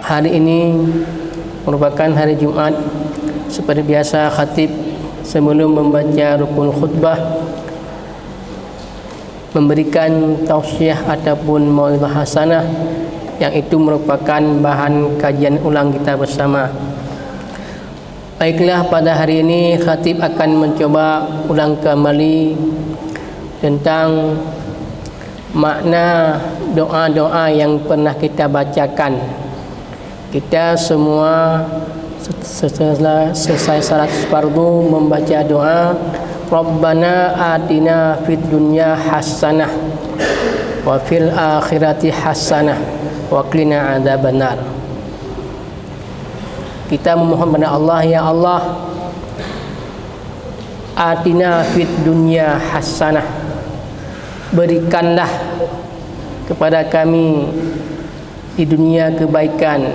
Hari ini merupakan hari Jumat. Seperti biasa, khatib sebelum membaca rukun khutbah memberikan tausiah ataupun mau'izah hasanah, yang itu merupakan bahan kajian ulang kita bersama. Baiklah, pada hari ini khatib akan mencoba ulang kembali tentang makna doa-doa yang pernah kita bacakan. Kita semua setelah selesai salat fardu membaca doa Rabbana atina fid dunya hasanah wa fil akhirati hasanah wa qina adzabannar. Kita memohon kepada Allah, ya Allah, atina fid dunya hasanah, berikanlah kepada kami di dunia kebaikan,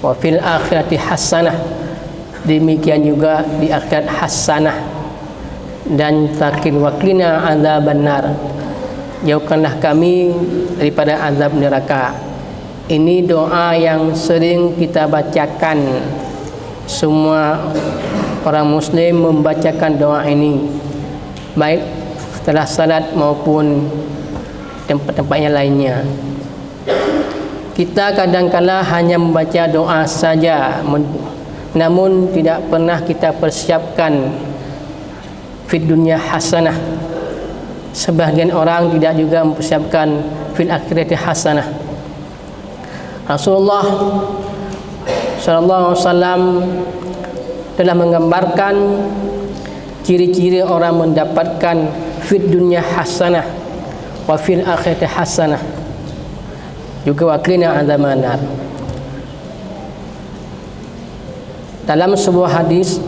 wa fil akhirati hasanah, demikian juga di akhirat hasanah, dan terakhir wa qina adzabannar, jauhkanlah kami daripada azab neraka. Ini doa yang sering kita bacakan. Semua orang muslim membacakan doa ini, baik setelah salat maupun tempat-tempat yang lainnya. Kita kadang-kala hanya membaca doa saja, namun tidak pernah kita persiapkan fid dunya hasanah. Sebahagian orang tidak juga mempersiapkan fil akhirati hasanah. Rasulullah sallallahu alaihi wasallam telah menggambarkan ciri-ciri orang mendapatkan fid dunya hasanah wa fil akhirati hasanah, juga wa qina adzabannar. Dalam sebuah hadis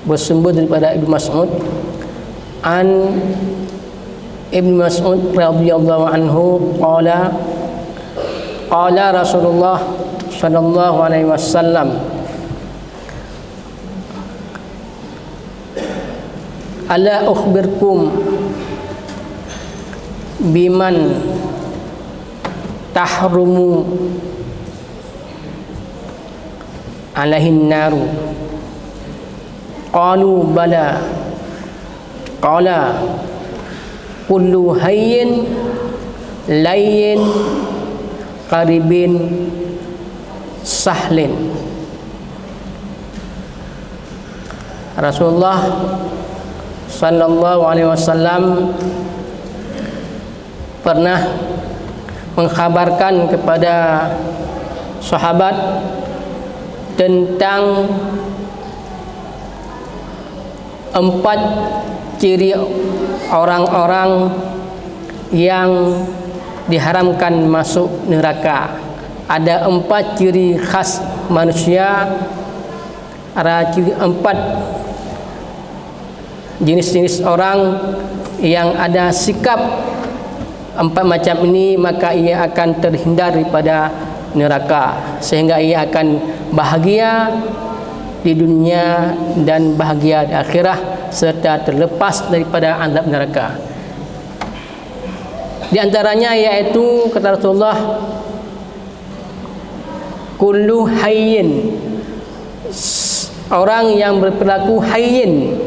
bersumber daripada Ibnu Mas'ud, an Ibnu Mas'ud radhiyallahu anhu qala Rasulullah sallallahu alaihi wasallam, ala ukhbirkum biman tahrumu alaihin naru, qalu bala, qala kullu hayyin layyin qaribin sahlin. Rasulullah sallallahu alaihi wasallam pernah mengkhabarkan kepada sahabat tentang 4 ciri orang-orang yang diharamkan masuk neraka. Ada 4 ciri khas manusia, ada 4 jenis-jenis orang yang ada sikap 4 macam ini, maka ia akan terhindar daripada neraka, sehingga ia akan bahagia di dunia dan bahagia di akhirat, serta terlepas daripada azab neraka. Di antaranya yaitu, kata Rasulullah, kullu hayyin, orang yang berperilaku hayyin.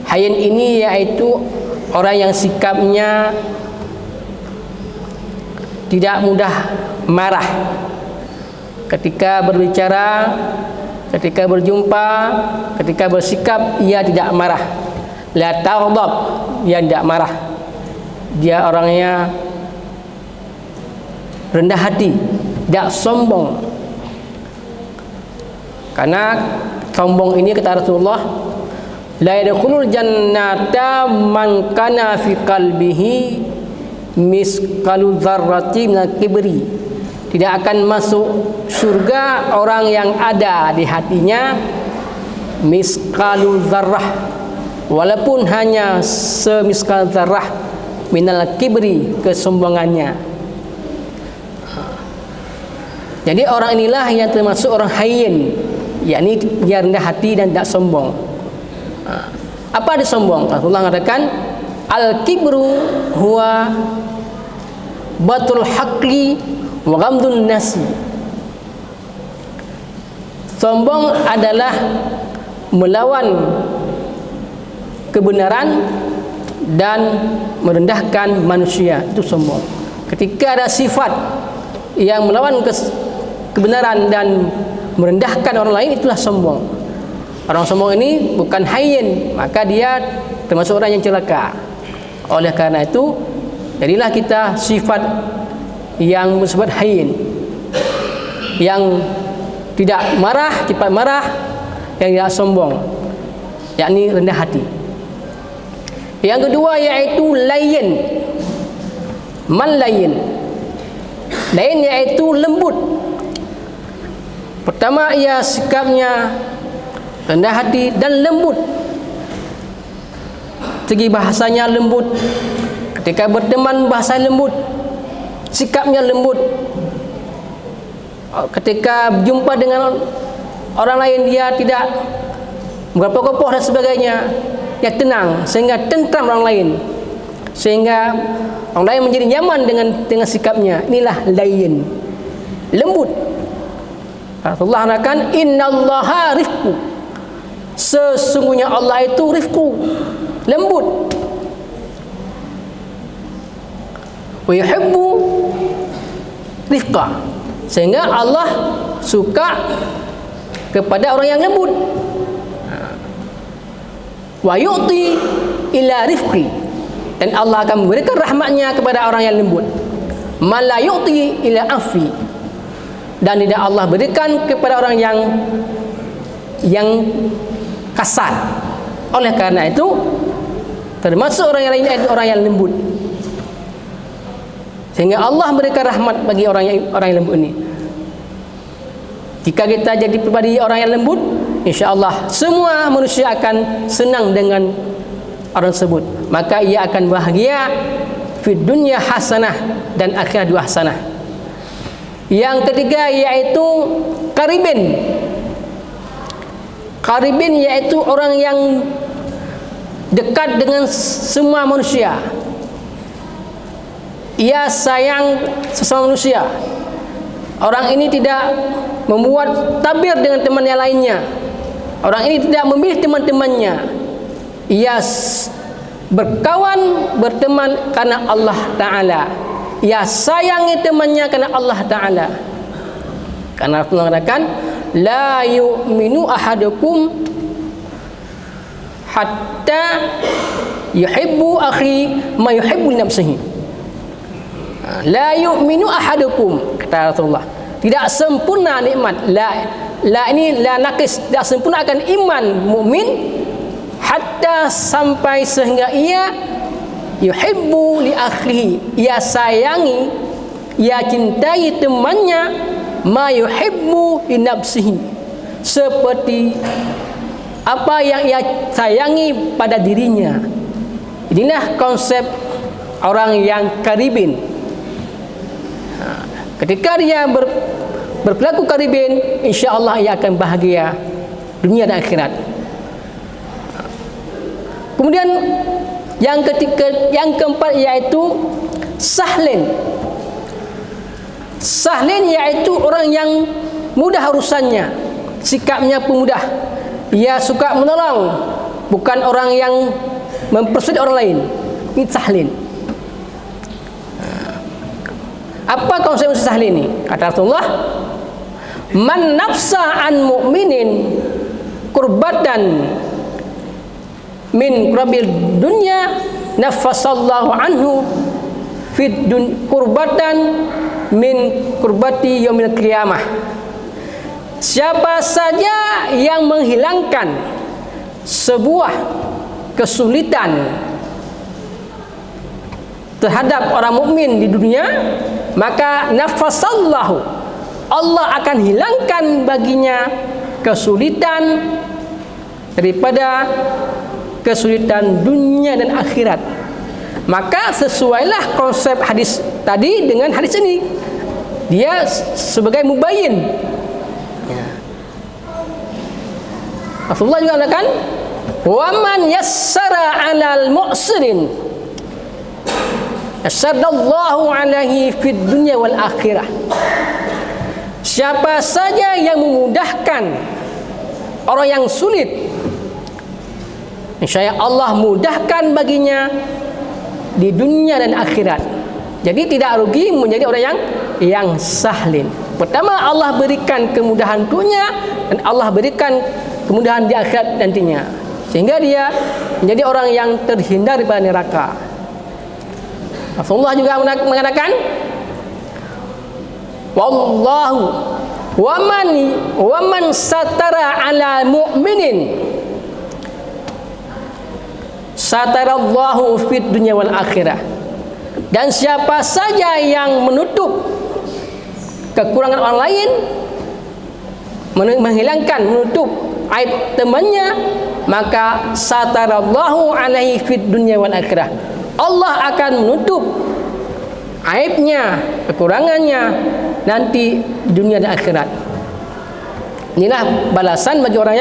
Hayyin ini yaitu orang yang sikapnya tidak mudah marah ketika berbicara, ketika berjumpa, ketika bersikap, ia tidak marah. La taghdab, dia tidak marah. Dia orangnya rendah hati, tidak sombong. Karena sombong ini, kata Rasulullah, la yadkhulul jannata man kana fi qalbihi misqalu dzarratin minal kibri. Tidak akan masuk surga orang yang ada di hatinya misqalu dzarrah, walaupun hanya semiskal dzarrah minal kibri, kesombongannya. Jadi orang inilah yang termasuk orang hayyin, yakni dia rendah hati dan tidak sombong. Apa dia sombong? Rasulullah mengatakan al-kibru huwa batul haqqi wa ghamdun nasi. Sombong adalah melawan kebenaran dan merendahkan manusia. Itu sombong. Ketika ada sifat yang melawan kebenaran dan merendahkan orang lain, itulah sombong. Orang sombong ini bukan hayyin, maka dia termasuk orang yang celaka. Oleh karena itu, jadilah kita sifat yang bersifat hayyin, yang tidak marah, cepat marah, yang tidak sombong, yakni rendah hati. Yang kedua yaitu layyin. Man layyin. Layyin yaitu lembut. Pertama, ia sikapnya rendah hati dan lembut. Segi bahasanya lembut. Ketika berteman bahasa lembut, sikapnya lembut. Ketika berjumpa dengan orang lain, dia tidak berkopoh dan sebagainya. Dia tenang sehingga tentram orang lain, sehingga orang lain menjadi nyaman dengan sikapnya. Inilah layyin, lembut. Allah mengatakan innallaha rifqu, sesungguhnya Allah itu rifqu, lembut. Wa yuhibbu rifqa, sehingga Allah suka kepada orang yang lembut. Wa yu'ti ila rifqi, dan Allah akan memberikan rahmatnya kepada orang yang lembut. Ma la yu'ti ila afi, dan tidak Allah berikan kepada orang yang kasar. Oleh karena itu, termasuk orang yang lain itu orang yang lembut, sehingga Allah memberikan rahmat bagi orang yang lembut ini. Jika kita jadi pribadi orang yang lembut, insya-Allah semua manusia akan senang dengan orang tersebut. Maka ia akan bahagia fi dunya hasanah dan akhirat dua hasanah. Yang ketiga yaitu qaribin. Qaribin yaitu orang yang dekat dengan semua manusia. Ia sayang sesama manusia. Orang ini tidak membuat tabir dengan teman yang lainnya. Orang ini tidak memilih teman-temannya. Ia berkawan, berteman karena Allah Ta'ala. Ia sayangi temannya karena Allah Ta'ala. Karena Allah mengatakan, la yu'minu ahadukum hatta yuhibbu akhi ma yuhibbu nafsihi. La yu'minu ahadukum, kata Rasulullah, tidak sempurna nikmat. La ini la naqis, tidak sempurna akan iman mukmin hatta sampai sehingga ia yuhibbu li akhihi, ia sayangi, ia cintai temannya, ma yuhibbu li nafsihi, seperti apa yang ia sayangi pada dirinya. Inilah konsep orang yang qaribin. Ketika dia berperilaku qaribin, insya-Allah ia akan bahagia dunia dan akhirat. Kemudian yang keempat yaitu sahlin. Sahlin yaitu orang yang mudah urusannya, sikapnya pun mudah. Ia suka menolong, bukan orang yang mempersulit orang lain. Ini sahlin. Apa konsep sahlin ini? Kata Rasulullah, man nafsa an mu'minin kurbatan min kurabil dunya nafasallahu anhu fid kurbatan min kurbati yaumil qiyamah. Siapa saja yang menghilangkan sebuah kesulitan terhadap orang mukmin di dunia, maka nafasallahu, Allah akan hilangkan baginya kesulitan daripada kesulitan dunia dan akhirat. Maka sesuailah konsep hadis tadi dengan hadis ini. Dia sebagai mubayyin. Rasulullah juga mengatakan, "Wa man yassara 'alal mu'sirin Yasadallahu alaihi fid dunya wal akhirah. Siapa saja yang memudahkan orang yang sulit, insyaallah Allah mudahkan baginya di dunia dan akhirat. Jadi tidak rugi menjadi orang yang sahlin. Pertama, Allah berikan kemudahan dunia dan Allah berikan kemudahan di akhirat nantinya, sehingga dia menjadi orang yang terhindar daripada neraka. Rasulullah juga mengatakan, wallahu waman satara ala mu'minin satarallahu fid dunya wal akhirah. Dan siapa saja yang menutup kekurangan orang lain, menutup aib temannya, maka satarallahu alaihi fid dunya wal akhirah. Allah akan menutup aibnya, kekurangannya nanti di dunia dan akhirat. Inilah balasan bagi orang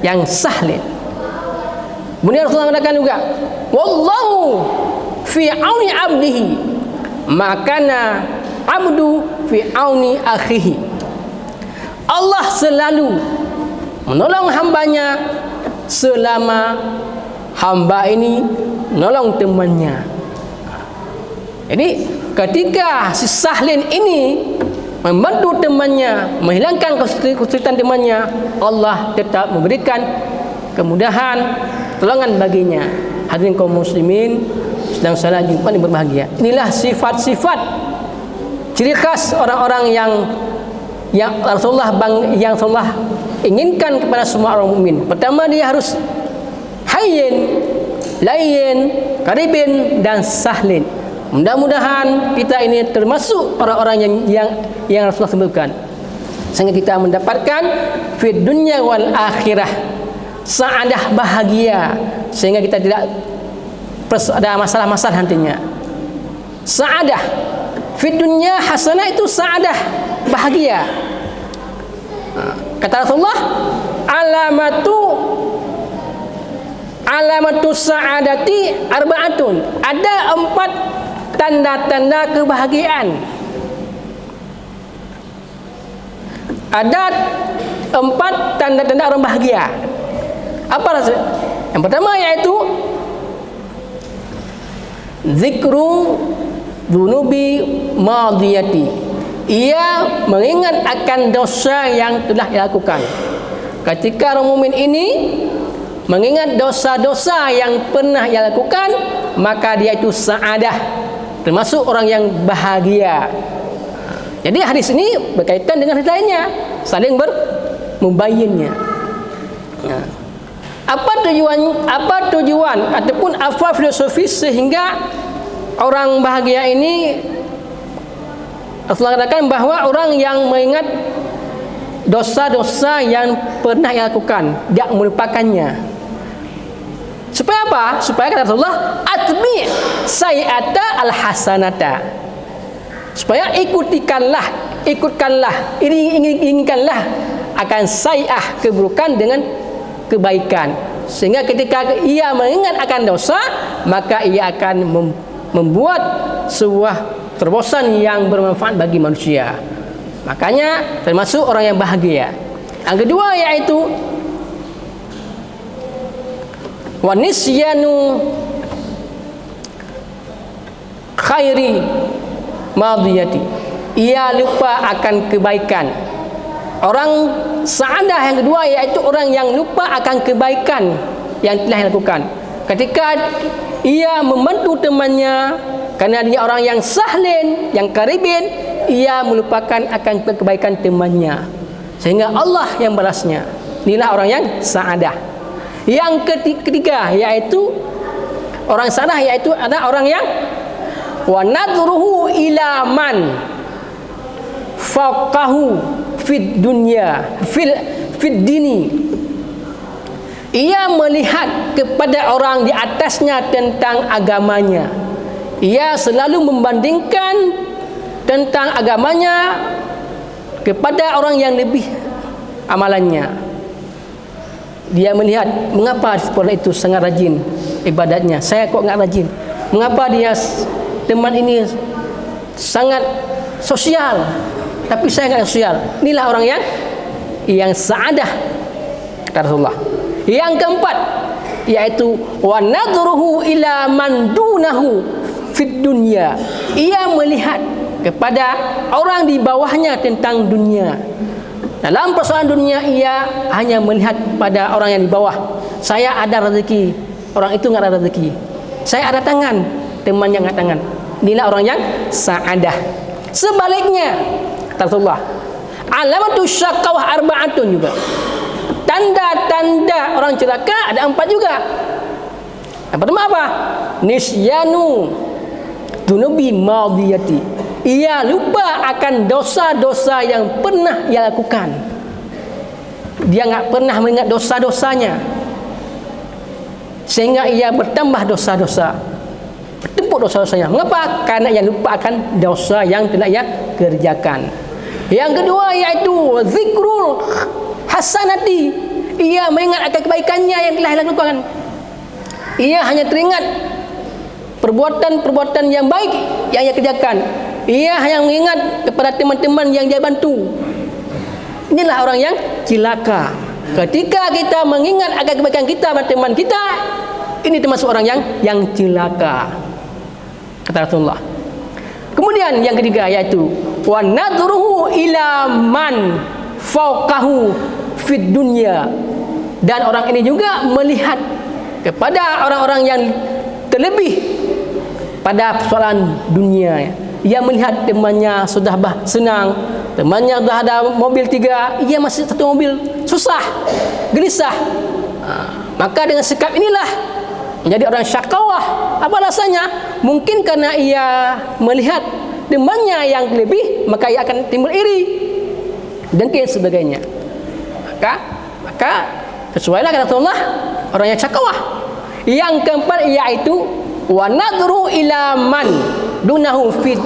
yang sahlin. Kemudian Rasulullah mengatakan juga, wallahu fi auni abdihi makana abdu fi auni akhihi. Allah selalu menolong hambanya selama hamba ini menolong temannya. Jadi ketika si sahlin ini membantu temannya, menghilangkan kesulitan temannya, Allah tetap memberikan kemudahan, pertolongan baginya. Hadirin kaum muslimin sedang salat Jumat yang berbahagia. Inilah sifat-sifat ciri khas orang-orang yang Rasulullah inginkan kepada semua orang mukmin. Pertama, dia harus hayyin, layyin, qaribin dan sahlin. Mudah-mudahan kita ini termasuk orang-orang yang Rasulullah sebutkan, sehingga kita mendapatkan fid dunya wal akhirah, saadah, bahagia, sehingga kita tidak ada masalah-masalah nantinya. Saadah fid dunya hasanah, itu saadah, bahagia. Kata Rasulullah, alamatu sa'adati arba'atun. Ada 4 tanda-tanda kebahagiaan. Ada 4 tanda-tanda orang bahagia. Apa rasanya? Yang pertama yaitu zikru dzunubi madiyati. Ia mengingat akan dosa yang telah dilakukan. Ketika orang mukmin ini mengingat dosa-dosa yang pernah ia lakukan, maka dia itu sa'adah, termasuk orang yang bahagia. Jadi hadis ini berkaitan dengan hadis lainnya, saling membayinnya. Apa tujuan ataupun apa filosofis sehingga orang bahagia ini? Rasulullah katakan bahawa orang yang mengingat dosa-dosa yang pernah ia lakukan, dia melupakannya. Supaya apa? Supaya kata Rasulullah, atbi sayyata al-hasanata. Supaya ikutkanlah, inginkanlah akan sayyah, keburukan dengan kebaikan. Sehingga ketika ia mengingat akan dosa, maka ia akan membuat sebuah terobosan yang bermanfaat bagi manusia. Makanya termasuk orang yang bahagia. Yang kedua yaitu wa nisyanu khairi madiyati. Ia lupa akan kebaikan. Orang sa'adah yang kedua yaitu orang yang lupa akan kebaikan yang telah dilakukan. Ketika ia membantu temannya, karena dia orang yang sahlin, yang karibin, ia melupakan akan kebaikan temannya, sehingga Allah yang balasnya. Inilah orang yang sa'adah. Yang ketiga yaitu orang sa'adah, yaitu ada orang yang wa nadruhu ila man faqahu fid dunya fid dini. Ia melihat kepada orang di atasnya tentang agamanya. Ia selalu membandingkan tentang agamanya kepada orang yang lebih amalannya. Dia melihat, mengapa orang itu sangat rajin ibadatnya, saya kok enggak rajin. Mengapa teman ini sangat sosial, tapi saya enggak sosial? Inilah orang yang sa'adah, kata Rasulullah. Yang keempat, yaitu wa nadruhu ila man dunahu fid dunya. Ia melihat kepada orang di bawahnya tentang dunia. Dalam persoalan dunia, ia hanya melihat pada orang yang di bawah. Saya ada rezeki, orang itu enggak ada rezeki. Saya ada tangan, temannya enggak tangan. Inilah orang yang sa'adah. Sebaliknya, kata Rasulullah, alamatu syaqawah arba'atun juga. Tanda-tanda orang celaka ada 4 juga. Yang pertama apa? Nisyanu dunubi madiyati. Ia lupa akan dosa-dosa yang pernah ia lakukan. Dia enggak pernah mengingat dosa-dosanya, sehingga ia bertambah dosa-dosa, bertumpuk dosa-dosanya. Mengapa? Karena ia lupa akan dosa yang telah ia kerjakan. Yang kedua yaitu zikrul hasanati. Ia mengingat akan kebaikannya yang telah ia lakukan. Ia hanya teringat perbuatan-perbuatan yang baik yang ia kerjakan. Ia hanya mengingat kepada teman-teman yang dia bantu. Inilah orang yang cilaka. Ketika kita mengingat akan kebaikan kita pada teman kita, ini termasuk orang yang cilaka, kata Rasulullah. Kemudian yang ketiga yaitu wa nadruhu ila man fawqahu fid dunya. Dan orang ini juga melihat kepada orang-orang yang terlebih pada persoalan dunia. Ia melihat temannya sudah senang, temannya sudah ada mobil 3, ia masih 1 mobil, susah, gelisah. Maka dengan sikap inilah menjadi orang syakawah. Apa alasannya? Mungkin karena ia melihat temannya yang lebih, maka ia akan timbul iri, dengki sebagainya. Maka sesuailah kata Allah, orang yang syakawah. Yang keempat yaitu wa nadru ila man dunahu fid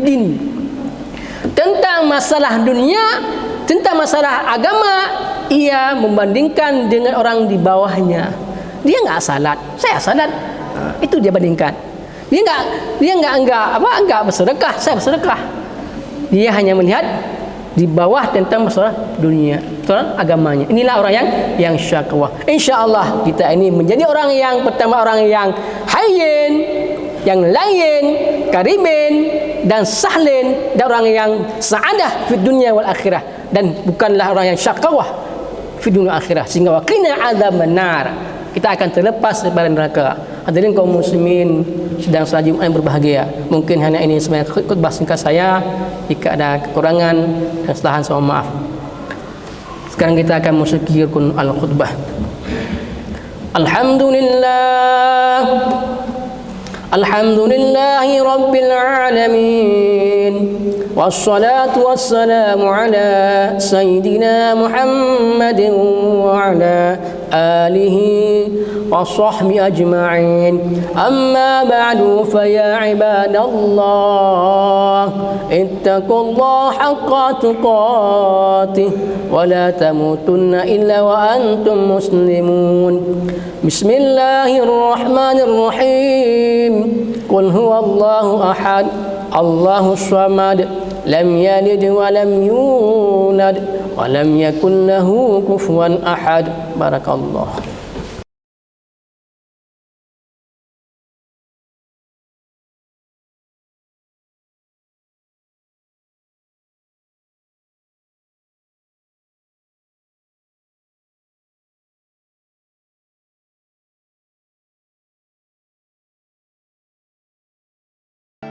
din. Tentang masalah dunia, tentang masalah agama, ia membandingkan dengan orang di bawahnya. Dia enggak salat, saya salat. Itu dia bandingkan. Dia enggak bersedekah, saya bersedekah. Dia hanya melihat di bawah tentang masalah dunia, masalah agamanya. Inilah orang yang syakwa. Insyaallah kita ini menjadi orang yang pertama, orang yang hayyin, yang layin, karimin, dan sahlin, dan orang yang sa'adah fi dunia wal akhirah, dan bukanlah orang yang syakawah fi dunia wal akhirah, sehingga waqina adzaban nar, kita akan terlepas daripada neraka. Hadirin kaum muslimin sedang salat Jumat yang berbahagia, mungkin hanya ini sebenarnya khutbah singkat saya. Jika ada kekurangan dan kesalahan, saya mohon maaf. Sekarang kita akan memasuki rukun al-khutbah. Alhamdulillah, alhamdulillahi rabbil alamin, wassalatu wassalamu ala sayyidina Muhammadin wa ala alihi wa sahbihi ajma'in. Amma ba'du, fa ya ibadallah, ittaqullaha haqqa tuqatih wa la tamutunna illa wa antum muslimun. Bismillahirrahmanirrahim. Qul huwallahu ahad, Allahus samad, lam yalid wa lam yulad wa lam yakul lahu kufuwan ahad. Barakallah.